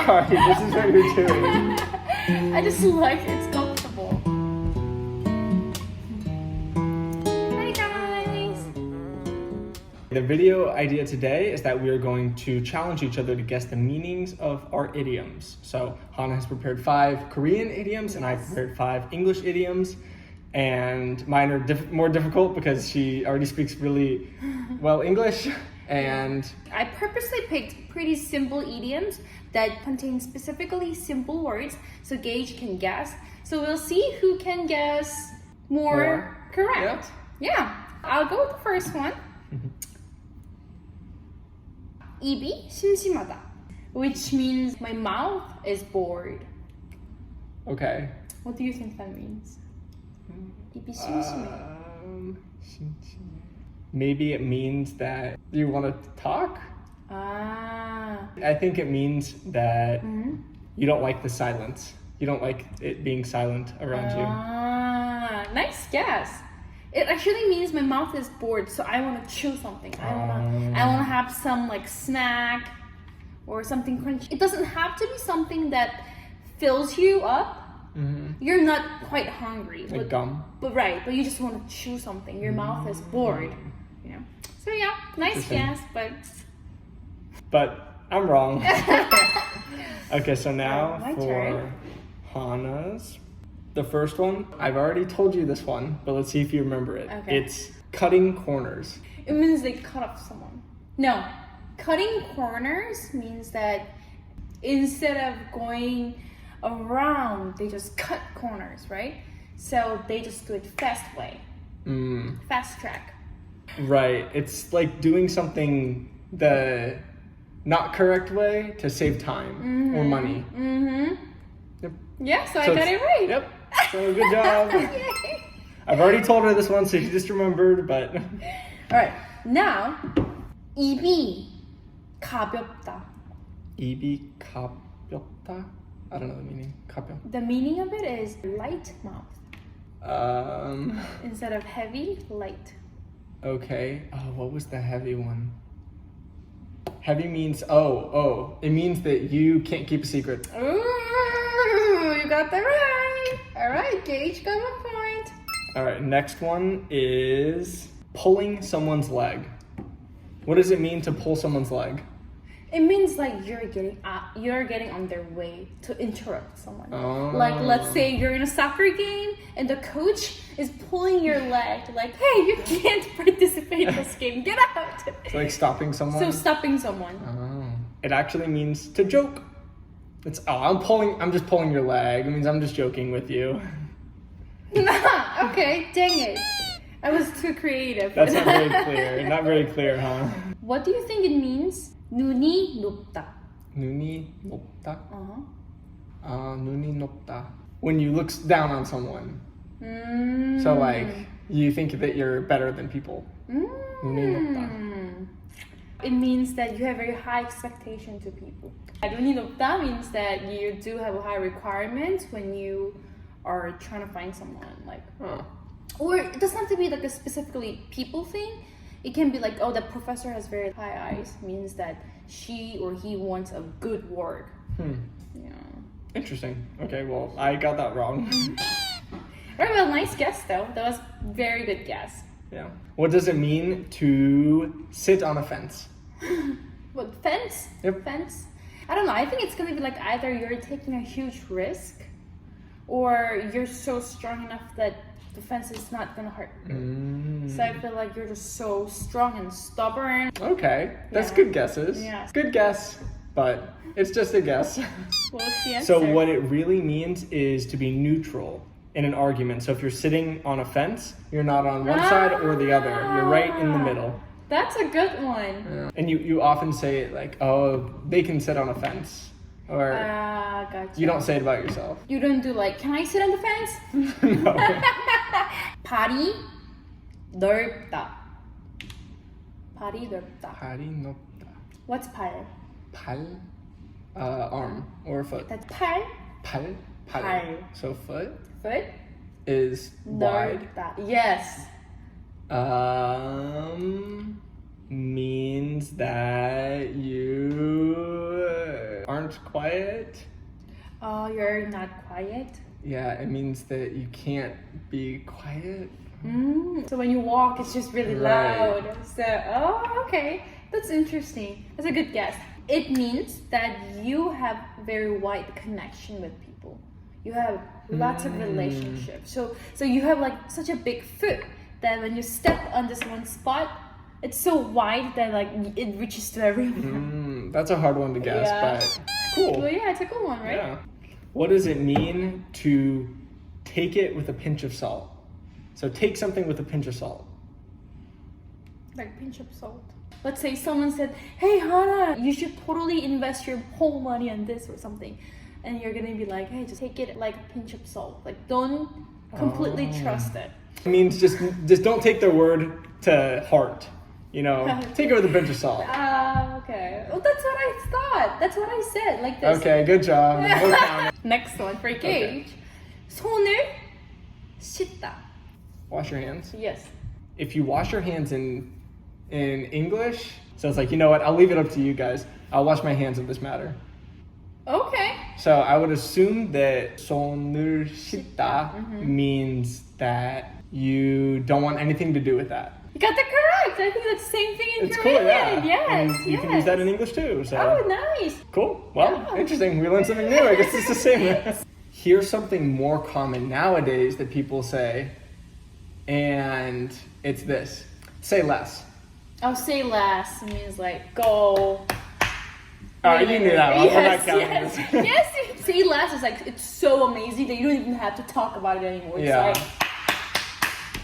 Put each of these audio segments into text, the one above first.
sorry. This is what you're doing. I just like it's comfortable. Hi guys! The video idea today is that we are going to challenge each other to guess the meanings of our idioms. So Hana has prepared 5 Korean idioms and I prepared 5 English idioms. And mine are more difficult because she already speaks really well English. And I purposely picked pretty simple idioms that contain specifically simple words so Gage can guess. So we'll see who can guess more correct. Yeah. I'll go with the first one. 입이 심심하다, which means my mouth is bored. Okay. What do you think that means? 입이 심심해. Maybe it means that you want to talk? I think it means that you don't like the silence. You don't like it being silent around you. Nice guess. It actually means my mouth is bored, so I want to chew something. I want to have some like snack or something crunchy. It doesn't have to be something that fills you up. You're not quite hungry. Like gum. But you just want to chew something. Your mouth is bored. You know. So yeah, nice guess, but I'm wrong. Okay, so now my for turn. Hana's. The first one, I've already told you this one, but let's see if you remember it. Okay. It's cutting corners. It means they cut off someone. No, cutting corners means that instead of going around, they just cut corners, right? So they just do it fast way. Fast track. Right. It's like doing something the not correct way to save time or money. Yep. Yeah, so I got it right. Yep. So good job. I've already told her this one, so she just remembered, but... Alright, now 입이 가볍다. 입이 가볍다? I don't know the meaning. 가볍. The meaning of it is light mouth. Instead of heavy, light. Okay. Oh, what was the heavy one? Heavy means it means that you can't keep a secret. Ooh, you got that right. All right, Gage got 1 point. All right, next one is pulling someone's leg. What does it mean to pull someone's leg? It means like you're getting on their way to interrupt someone. Oh. Like let's say you're in a soccer game and the coach is pulling your leg, like, hey, you can't participate in this game. Get out. It's like stopping someone. So stopping someone. Oh. It actually means to joke. It's I'm just pulling your leg. It means I'm just joking with you. Okay, dang it. I was too creative. That's not very clear. Not very clear, huh? What do you think it means? 눈이 높다. 눈이 높다? 눈이 높다. When you look down on someone. So like, you think that you're better than people. 눈이 높다. It means that you have very high expectation to people. 눈이 높다 means that you do have a high requirement when you are trying to find someone. Like, or it doesn't have to be like a specifically people thing. It can be like, the professor has very high eyes, means that she or he wants a good work. Yeah. Interesting. Okay, well, I got that wrong. Alright, well, nice guess though. That was very good guess. Yeah. What does it mean to sit on a fence? What, fence? Yep. Fence? I don't know. I think it's gonna be like either you're taking a huge risk or you're so strong enough that the fence is not gonna hurt you. So I feel like you're just so strong and stubborn. Okay, that's good guesses. Yeah. Good guess, but it's just a guess. What's the answer? So what it really means is to be neutral in an argument. So if you're sitting on a fence, you're not on one side or the other. You're right in the middle. That's a good one. Yeah. And you often say it like, they can sit on a fence. Or Gotcha. you don't say it about yourself. You don't do like, can I sit on the fence? No. 발이 넓다. 발이 넓다. 발이 높다. What's 발? 발, arm or foot. That's 발. 발. 발. So foot Foot. is wide. 넓다. Yes. Means that you aren't quiet. Oh, you're not quiet? Yeah, it means that you can't be quiet. So when you walk, it's just really Right. loud. So, oh, okay. That's interesting. That's a good guess. It means that you have very wide connection with people. You have lots of relationships. So you have like such a big foot that when you step on this one spot, it's so wide that like it reaches to everyone. That's a hard one to guess, Yeah. but cool. Well, yeah, it's a cool one, right? Yeah. What does it mean to take it with a pinch of salt? So take something with a pinch of salt. Like pinch of salt. Let's say someone said, "Hey Hannah, you should totally invest your whole money on this or something," and you're gonna be like, "Hey, just take it like a pinch of salt. Like don't completely trust it." It means just don't take their word to heart. You know, take it with a pinch of salt. Okay. Well, that's what I thought. That's what I said. Like this. Okay, good job. We'll count it. Next one for gauge. 손을 씻다. Wash your hands. Yes. If you wash your hands in English, so it's like, you know what, I'll leave it up to you guys. I'll wash my hands in this matter. Okay. So I would assume that 손을 씻다 means that you don't want anything to do with that. You got that correct. I think that's the same thing in It's Korean. cool, yeah. Yes. And you can use that in English too. So. Oh, nice. Cool. Well, Yeah. interesting. We learned something new. I guess it's the same. Here's something more common nowadays that people say, and it's this. Say less. I'll say less means like go. Oh, you knew that one. We're not Yes, counting yes. this. Yes, say less is like it's so amazing that you don't even have to talk about it anymore. It's Yeah. like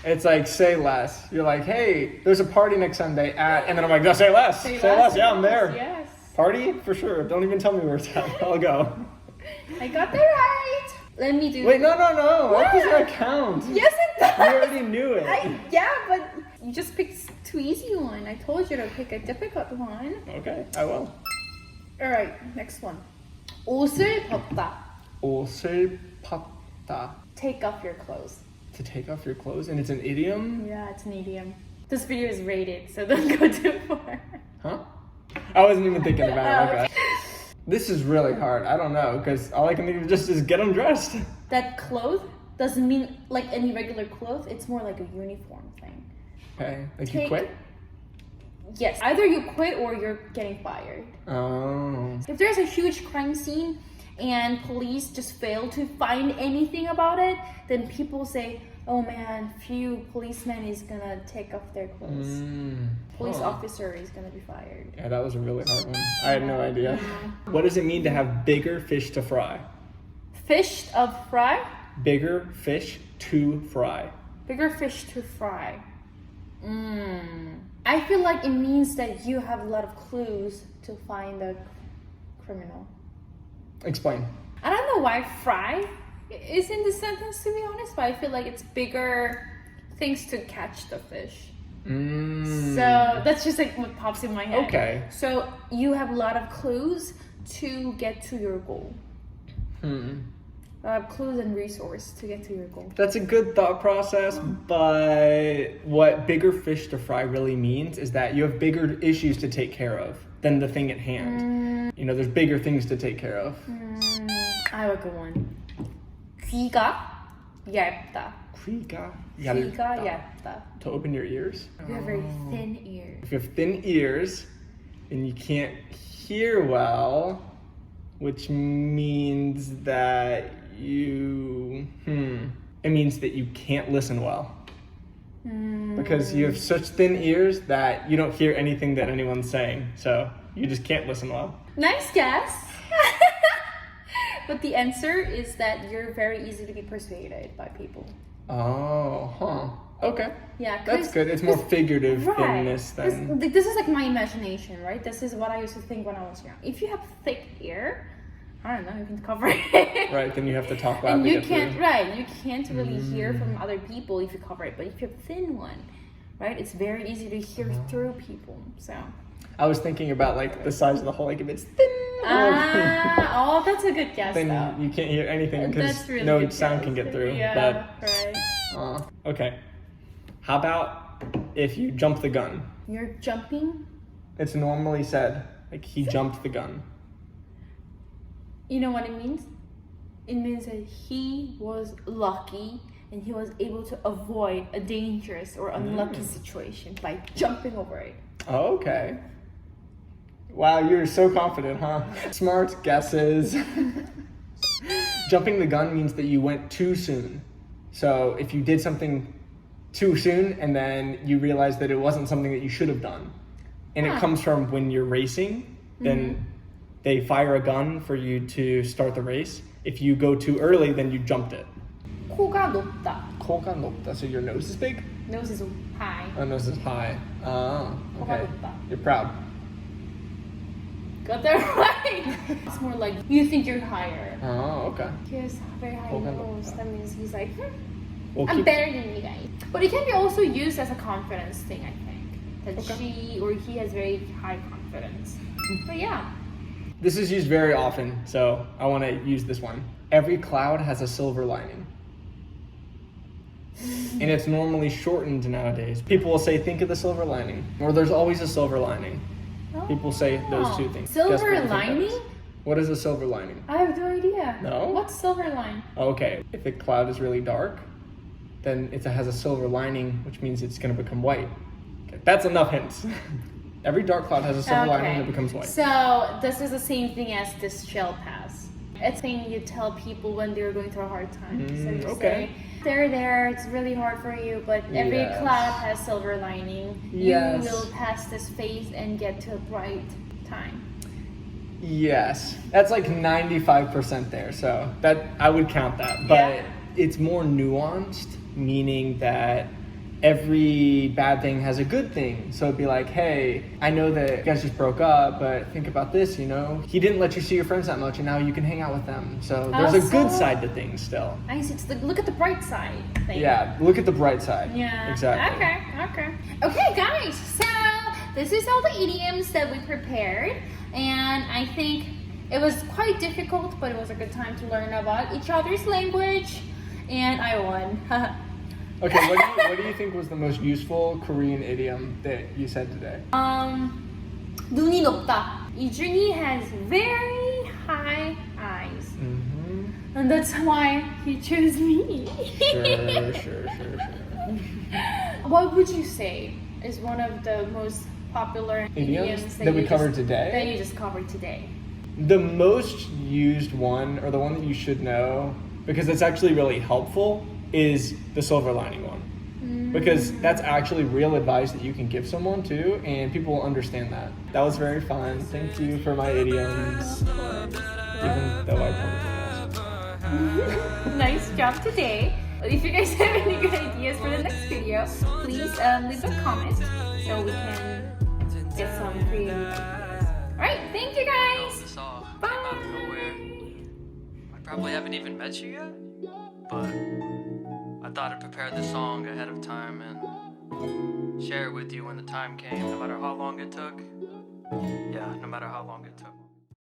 It's like, say less. You're like, hey, there's a party next Sunday at, and then I'm like, no, say less. Say less. Yeah, I'm there. Yes. Party? For sure. Don't even tell me where it's at. I'll go. I got that right. Let me do. Wait, no. That does What? not count. Yes, it does. You already knew it. Yeah, but you just picked too easy one. I told you to pick a difficult one. Okay, I will. All right, next one. 옷을 벗다. 옷을 벗다. Take off your clothes. To take off your clothes, and it's an idiom? Yeah, it's an idiom. This video is rated, so don't go too far. Huh? I wasn't even thinking about it. Oh, Okay. This is really hard. I don't know, because all I can think of just is get undressed. That clothes doesn't mean like any regular clothes. It's more like a uniform thing. Okay, like you quit? Yes, either you quit or you're getting fired. Oh. If there's a huge crime scene and police just fail to find anything about it, then people say, "Oh man, few policemen is gonna take off their clothes. Police officer is gonna be fired." Yeah, that was a really hard one. I had no idea. What does it mean to have bigger fish to fry? Fish of fry? Bigger fish to fry. Bigger fish to fry. I feel like it means that you have a lot of clues to find the criminal. Explain. I don't know why fry is in the sentence, to be honest, but I feel like it's bigger things to catch the fish. So that's just like what pops in my head. Okay. So you have a lot of clues to get to your goal. Clues and resource to get to your goal. That's a good thought process, but what bigger fish to fry really means is that you have bigger issues to take care of than the thing at hand. You know, there's bigger things to take care of. I have a good one. 귀가 얇다. 귀가 귀가 얇다. To open your ears. You have very thin ears. If you have thin ears and you can't hear well, which means that it means that you can't listen well. Because you have such thin ears that you don't hear anything that anyone's saying. So you just can't listen well. Nice guess. But the answer is that you're very easy to be persuaded by people. Oh, okay. Yeah, That's good. It's more figurative thinness than... This is like my imagination, right? This is what I used to think when I was young. If you have thick hair, I don't know, you can cover it. Right, then you have to talk loud And to you get can't, through. right, you can't really hear from other people if you cover it. But if you have a thin one, right, it's very easy to hear through people. So I was thinking about like the size of the hole, like if it's thin. oh, that's a good guess Then though. you can't hear anything because That's really no good sound guess. can get through. Yeah, right. Okay. How about if you jump the gun? You're jumping? It's normally said like he jumped the gun. You know what it means? It means that he was lucky and he was able to avoid a dangerous or unlucky situation by jumping over it. Oh, okay. Wow, you're so confident, huh? Smart guesses. Jumping the gun means that you went too soon. So if you did something too soon and then you realize that it wasn't something that you should have done, and it comes from when you're racing, then they fire a gun for you to start the race. If you go too early, then you jumped it. 코가 높다. 코가 높다. So your nose is big? Nose is high. Oh, nose is high. Ah, okay. 코가 높다. You're proud. Got that right. It's more like you think you're higher. Oh, okay. He has very high 코가 nose. 높다. That means he's like, We'll I'm keep- better than you guys. But it can be also used as a confidence thing, I think. That Okay. she or he has very high confidence. But yeah. This is used very often, so I want to use this one. Every cloud has a silver lining. And it's normally shortened nowadays. People will say, think of the silver lining. Or there's always a silver lining. People say those two things. Guess what Silver you think that lining? is. What is a silver lining? I have no idea. No? What's silver line? Okay, if a cloud is really dark, then it has a silver lining, which means it's going to become white. Okay, that's enough hints. Every dark cloud has a silver lining and it becomes white. So this is the same thing as this shell pass. It's thing you tell people when they're going through a hard time. So you okay. say, they're there, it's really hard for you, but every Yes. cloud has silver lining. Yes. You will pass this phase and get to a bright time. Yes, that's like 95% there, so that I would count that. But Yeah. it's more nuanced, meaning that every bad thing has a good thing. So it'd be like, hey, I know that you guys just broke up, but think about this, you know? He didn't let you see your friends that much, and now you can hang out with them. So there's a good Also- side to things still. I see. It's the look at the bright side thing. Yeah, look at the bright side. Yeah. Exactly. Okay, guys. So this is all the idioms that we prepared, and I think it was quite difficult, but it was a good time to learn about each other's language, and I won. Okay, what do you think was the most useful Korean idiom that you said today? 눈이 높다. Ijuni has very high eyes, and that's why he chose me. Sure. What would you say is one of the most popular idioms that we you covered just- today? That you just covered today. The most used one, or the one that you should know, because it's actually really helpful, is the silver lining one. Because that's actually real advice that you can give someone too, and people will understand that. That was very fun. Thank you for my idioms. Even though I probably lost. Nice job today. If you guys have any good ideas for the next video, please leave a comment so we can get some creative ideas. Alright, thank you guys. This all Bye. came out of nowhere. I probably haven't even met you yet, but I thought I'd prepare the song ahead of time and share it with you when the time came, no matter how long it took. Yeah, no matter how long it took.